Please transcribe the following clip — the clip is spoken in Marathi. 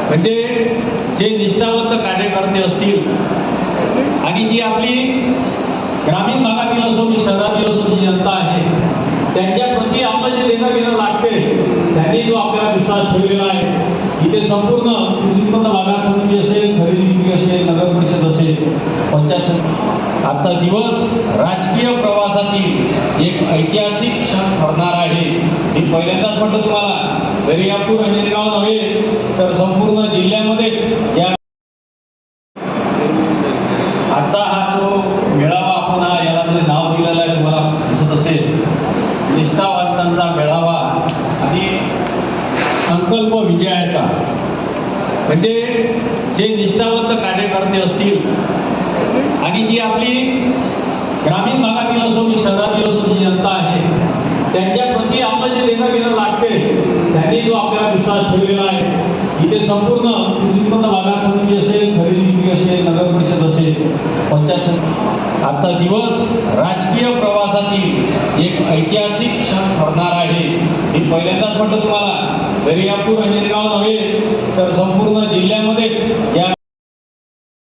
म्हणजे जे निष्ठावंत कार्यकर्ते असतील आणि जी आपली ग्रामीण भागातील असो की शहरातील असो जी जनता आहे त्यांच्या प्रति आपलं जे देणं घेणं लागते त्यांनी जो आपल्याला विश्वास ठेवलेला आहे इथे संपूर्ण कृषी उत्पन्न बाजार समिती असेल, खरेदी विक्री असेल, नगर परिषद असेल, पंचायत आजचा दिवस राजकीय प्रवासातील एक ऐतिहासिक क्षण ठरणार आहे। मी पहिल्यांदाच म्हटलं तुम्हाला दर्यापूर अंजनगाव नव्हे तर संपूर्ण जिल्ह्यामध्येच या आजचा हा जो मेळावा आपण याला जे नाव दिलेलं आहे तुम्हाला दिसत असेल निष्ठावंतांचा मेळावा आणि संकल्प विजयाचा। म्हणजे जे निष्ठावंत कार्यकर्ते असतील आणि जी आपली ग्रामीण भागातील असो की शहरातील असो जी जनता आहे त्यांच्या प्रति आपलं जे देणं घेणं लागते त्यांनी जो आपल्याला विश्वास ठेवलेला आहे इथे संपूर्ण कृषी उत्पन्न बाजार समिती असेल, खरेदी विक्री असेल, नगर परिषद असेल, पंचायत आजचा दिवस राजकीय प्रवासातील एक ऐतिहासिक क्षण ठरणार आहे। मी पहिल्यांदाच म्हटलं तुम्हाला दर्यापूर अंजनगाव नव्हे तर संपूर्ण जिल्ह्यामध्येच या